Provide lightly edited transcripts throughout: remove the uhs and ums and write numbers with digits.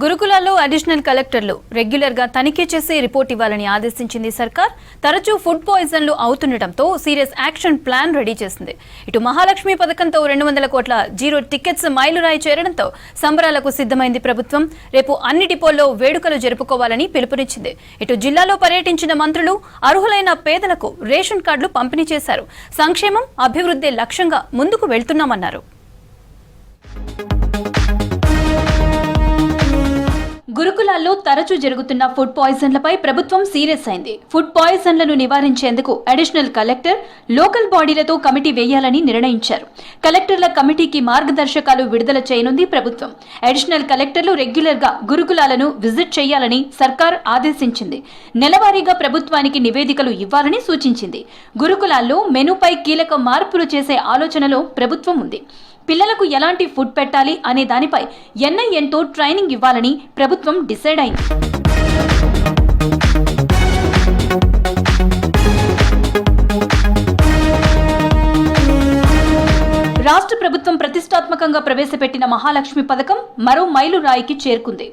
గురుకులాల్లో అడిషనల్ కలెక్టర్లు రెగ్యులర్ గా తనిఖీ చేసి రిపోర్ట్ ఇవ్వాలని ఆదేశించింది సర్కార్. తరచూ ఫుడ్ పాయిజన్లు అవుతుండటంతో సీరియస్ యాక్షన్ ప్లాన్ రెడీ చేసింది. ఇటు మహాలక్ష్మి పథకంతో 200 కోట్ల జీరో టికెట్స్ మైలురాయి చేరడంతో సంబరాలకు సిద్ధమైంది ప్రభుత్వం. రేపు అన్ని డిపోల్లో వేడుకలు జరుపుకోవాలని పిలుపునిచ్చింది. ఇటు జిల్లాలో పర్యటించిన మంత్రులు అర్హులైన పేదలకు రేషన్ కార్డులు పంపిణీ చేశారు. సంక్షేమం, అభివృద్ధి లక్ష్యంగా ముందుకు వెళ్తున్నామన్నారు. గురుకులాల్లో తరచూ జరుగుతున్న ఫుడ్ పాయిజన్లపై ప్రభుత్వం సీరియస్ అయింది. ఫుడ్ పాయిజన్లను నివారించేందుకు అడిషనల్ కలెక్టర్, లోకల్ బాడీలతో కమిటీ వేయాలని నిర్ణయించారు. కలెక్టర్ల కమిటీకి మార్గదర్శకాలు విడుదల చేయనుంది ప్రభుత్వం. అడిషనల్ కలెక్టర్లు రెగ్యులర్ గా గురుకులాలను విజిట్ చేయాలని సర్కార్ ఆదేశించింది. నెలవారీగా ప్రభుత్వానికి నివేదికలు ఇవ్వాలని సూచించింది. గురుకులాల్లో మెనూపై కీలక మార్పులు చేసే ఆలోచనలో ప్రభుత్వం ఉంది. పిల్లలకు ఎలాంటి ఫుడ్ పెట్టాలి అనే దానిపై ఎన్ఐఎన్తో ట్రైనింగ్ ఇవ్వాలని ప్రభుత్వం డిసైడ్ అయింది. రాష్ట్ర ప్రభుత్వం ప్రతిష్టాత్మకంగా ప్రవేశపెట్టిన మహాలక్ష్మి పథకం మరో మైలురాయికి చేరుకుంది.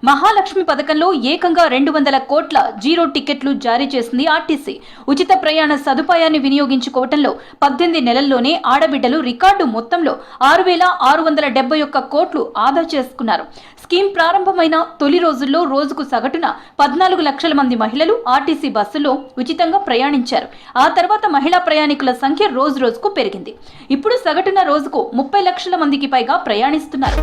మహాలక్ష్మి పథకంలో ఏకంగా 200 కోట్ల జీరో టికెట్లు జారీ చేసింది ఆర్టీసీ. ఉచిత ప్రయాణ సదుపాయాన్ని వినియోగించుకోవడంలో 18 నెలల్లోనే ఆడబిడ్డలు రికార్డు మొత్తంలో 6,671 కోట్లు ఆదా చేసుకున్నారు. స్కీమ్ ప్రారంభమైన తొలి రోజుల్లో రోజుకు సగటున 14 లక్షల మంది మహిళలు ఆర్టీసీ బస్సుల్లో ఉచితంగా ప్రయాణించారు. ఆ తర్వాత మహిళా ప్రయాణికుల సంఖ్య రోజు రోజుకు పెరిగింది. ఇప్పుడు సగటున రోజుకు 30 లక్షల మందికి పైగా ప్రయాణిస్తున్నారు.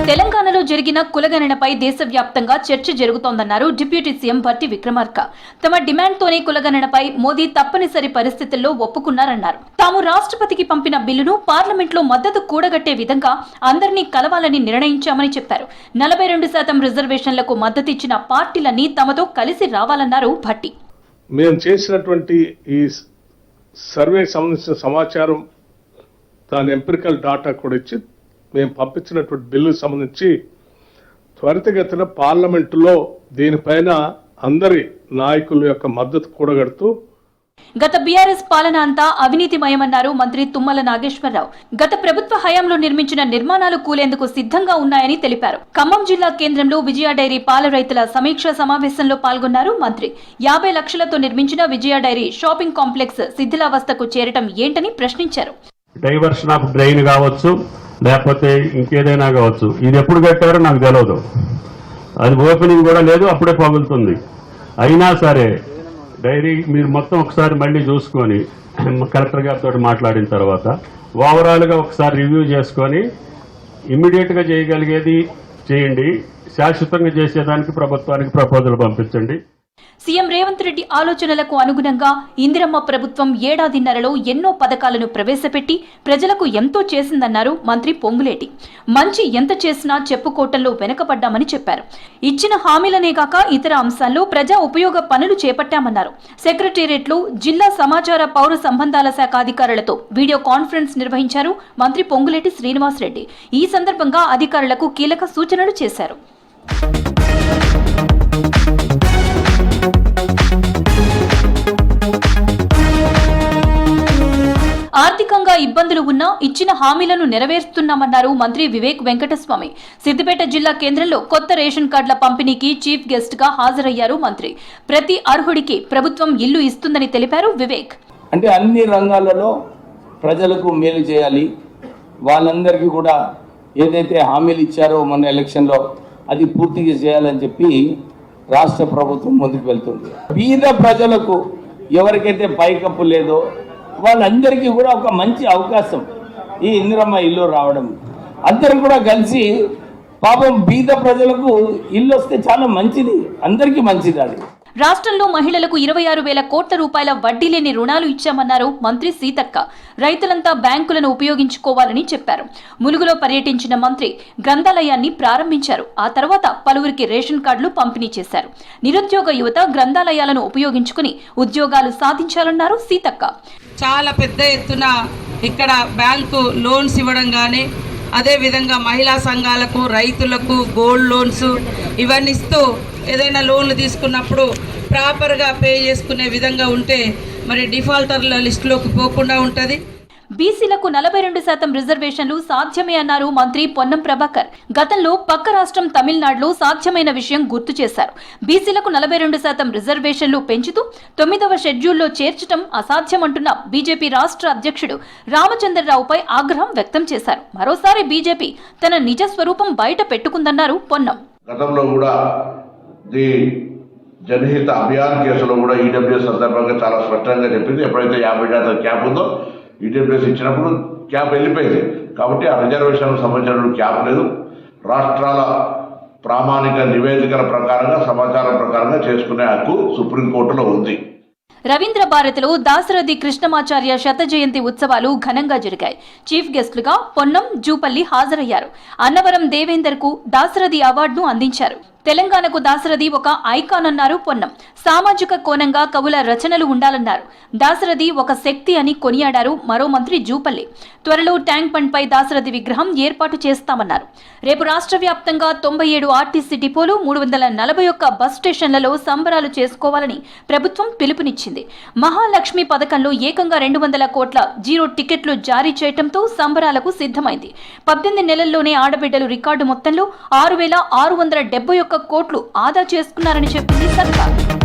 తెలంగాణలో జరిగిన కులగణనపై దేశవ్యాప్తంగా చర్చ జరుగుతోందన్నారు డిప్యూటీ సీఎం భట్టి విక్రమార్క. తమ డిమాండ్తోనే కులగణనపై మోదీ తప్పనిసరి పరిస్థితుల్లో ఒప్పుకున్నారన్నారు. తాము రాష్ట్రపతికి పంపిన బిల్లును పార్లమెంట్లో మద్దతు కూడగట్టే విధంగా అందరినీ కలవాలని నిర్ణయించామని చెప్పారు. 42% రిజర్వేషన్లకు మద్దతిచ్చిన పార్టీలన్నీ తమతో కలిసి రావాలన్నారు భట్టి. మేము చేసినటువంటి ఈ సర్వేకి సంబంధించిన సమాచారం, దాని ఎంపిరికల్ డాటా కూడా ఇచ్చి మేము పంపించినటువంటి బిల్లుకు సంబంధించి త్వరితగతిన పార్లమెంటులో దీనిపైన అందరి నాయకుల యొక్క మద్దతు కూడగడుతూ గత బీఆర్ఎస్ పాలన అంతా అవినీతిమయమన్నారు మంత్రి తుమ్మల నాగేశ్వరరావు. గత ప్రభుత్వ హయాంలో నిర్మించిన నిర్మాణాలు కూలేందుకు సిద్ధంగా ఉన్నాయని తెలిపారు. ఖమ్మం జిల్లా కేంద్రంలో విజయ డైరీ పాల రైతుల సమీక్ష సమావేశంలో పాల్గొన్నారు మంత్రి. 50 లక్షలతో నిర్మించిన విజయ డైరీ షాపింగ్ కాంప్లెక్స్ శిథిలావస్థకు చేరటం ఏంటని ప్రశ్నించారు. డైవర్షన్ ఆఫ్ డ్రైన్ కావచ్చు, లేకపోతే ఇంకేదైనా కావచ్చు. ఇది ఎప్పుడు కట్టారో నాకు తెలియదు. అది ఓపెనింగ్ కూడా లేదు, అప్పుడే పగులుతుంది. అయినా సరే డైరీ మీరు మొత్తం ఒకసారి మళ్ళీ చూసుకొని కలెక్టర్ గారితో మాట్లాడిన తర్వాత ఓవరాల్గా ఒకసారి రివ్యూ చేసుకొని ఇమ్మీడియట్గా చేయగలిగేది చేయండి. శాశ్వతంగా చేసేదానికి ప్రభుత్వానికి ప్రపోజల్ పంపించండి. సీఎం రేవంత్ రెడ్డి ఆలోచనలకు అనుగుణంగా ఇందిరమ్మ ప్రభుత్వం ఏడాదిన్నరలో ఎన్నో పథకాలను ప్రవేశపెట్టి ప్రజలకు ఎంతో చేసిందన్నారు మంత్రి పొంగులేటి. మంచి ఎంత చేసినా చెప్పుకోవటంలో వెనుకబడ్డామని చెప్పారు. ఇచ్చిన హామీలనే కాక ఇతర అంశాల్లో ప్రజా ఉపయోగ పనులు చేపట్టామన్నారు. సెక్రటేరియట్లో జిల్లా సమాచార పౌర సంబంధాల శాఖ అధికారులతో వీడియో కాన్ఫరెన్స్ నిర్వహించారు మంత్రి పొంగులేటి శ్రీనివాసరెడ్డి. ఈ సందర్భంగా అధికారులకు కీలక సూచనలు చేశారు. ఆర్థికంగా ఇబ్బందులు ఉన్నా ఇచ్చిన హామీలను నెరవేరుస్తున్నామన్నారు మంత్రి వివేక్ వెంకటస్వామి. సిద్దిపేట జిల్లా కేంద్రంలో కొత్త రేషన్ కార్డుల పంపిణీకి చీఫ్ గెస్ట్ గా హాజరయ్యారు మంత్రి. ప్రతి అర్హుడికి ప్రభుత్వం ఇల్లు ఇస్తుందని తెలిపారు వివేక్. అంటే అన్ని రంగాలలో ప్రజలకు మేలు చేయాలి, వాళ్ళందరికీ కూడా ఏదైతే హామీలు ఇచ్చారో మొన్న ఎలక్షన్లో అది పూర్తిగా చేయాలని చెప్పి రాష్ట్ర ప్రభుత్వం ముందుకు వెళ్తుంది. బీద ప్రజలకు ఎవరికైతే పైకప్పు లేదో వాళ్ళందరికీ కూడా ఒక మంచి అవకాశం ఈ ఇందిరమ్మ ఇల్లు రావడం. అందరూ కూడా కలిసి పాపం బీద ప్రజలకు ఇల్లు వస్తే చాలా మంచిది, అందరికీ మంచిది. అది రాష్ట్రంలో మహిళలకు 26,000 కోట్ల రూపాయల వడ్డీ లేని రుణాలు ఇచ్చామన్నారు మంత్రి సీతక్క. రైతులంతా బ్యాంకులను ఉపయోగించుకోవాలని చెప్పారు. ములుగులో పర్యటించిన మంత్రి గ్రంథాలయాన్ని ప్రారంభించారు. ఆ తర్వాత పలువురికి రేషన్ కార్డులు పంపిణీ చేశారు. నిరుద్యోగ యువత గ్రంథాలయాలను ఉపయోగించుకుని ఉద్యోగాలు సాధించాలన్నారు సీతక్క. చాలా పెద్ద ఎత్తున ఇక్కడ బ్యాంకు లోన్స్ ఇవ్వడం కానీ, అదేవిధంగా మహిళా సంఘాలకు, రైతులకు గోల్డ్ లోన్స్ ఇవన్నీ ఇస్తూ ఏదైనా లోన్లు తీసుకున్నప్పుడు ప్రాపర్గా పే చేసుకునే విధంగా ఉంటే మరి డిఫాల్టర్ల లిస్టులోకి పోకుండా ఉంటుంది. బీసీలకు 42% రిజర్వేషన్లు సాధ్యమే అన్నారు మంత్రి పొన్నం ప్రభాకర్. గతంలో పక్క రాష్ట్రం తమిళనాడులో సాధ్యమైన విషయం గుర్తు చేశారు. బీసీలకు 42% రిజర్వేషన్లు పెంచుతూ 9వ షెడ్యూల్లో చేర్చడం అసాధ్యమంటున్న బీజేపీ రాష్ట్ర అధ్యక్షుడు రామచంద్రరావుపై ఆగ్రహం వ్యక్తం చేశారు. మరోసారి బీజేపీ తన నిజ స్వరూపం బయట పెట్టుకుందన్నారు పొన్నం. గతంలో కూడా జనహిత అభియాన్ కేసులో కూడా ఈడబ్ల్యూఎస్ సందర్భంగా చాలా స్పష్టంగా చెప్పింది. ఎప్పుడైతే 50% క్యాప్ ఉందో ఈడబ్ల్యూఎస్ ఇచ్చినప్పుడు క్యాప్ వెళ్ళిపోయింది. కాబట్టి ఆ రిజర్వేషన్కు సంబంధించిన క్యాప్ లేదు. రాష్ట్రాల ప్రామాణిక నివేదికల ప్రకారంగా సమాచారం ప్రకారంగా చేసుకునే హక్కు సుప్రీంకోర్టులో ఉంది. రవీంద్ర భారతిలో దాశరథి కృష్ణమాచార్య శత జయంతి ఉత్సవాలు ఘనంగా జరిగాయి. చీఫ్ గెస్టులుగా పొన్నం, జూపల్లి హాజరయ్యారు. అన్నవరం దేవేందర్ కు దాశరథి అవార్డును అందించారు. తెలంగాణకు దాశరథి ఒక ఐకాన్ అన్నారు పొన్నం. సామాజిక కోణంగా కవుల రచనలు ఉండాలన్నారు. దాశరథి ఒక శక్తి అని కొనియాడారు మరో మంత్రి జూపల్లి. త్వరలో ట్యాంక్ బండ్ పై దాశరథి విగ్రహం ఏర్పాటు చేస్తామన్నారు. రేపు రాష్ట్ర వ్యాప్తంగా 97 ఆర్టీసీ డిపోలు, 341 బస్ స్టేషన్లలో సంబరాలు చేసుకోవాలని ప్రభుత్వం పిలుపునిచ్చింది. మహాలక్ష్మి పథకంలో ఏకంగా 200 కోట్ల జీరో టికెట్లు జారీ చేయడంతో సంబరాలకు సిద్ధమైంది. 18 నెలల్లోనే ఆడబిడ్డలు రికార్డు మొత్తంలో 6,671 కోట్లు ఆదా చేసుకున్నారని చెప్పింది సర్కార్.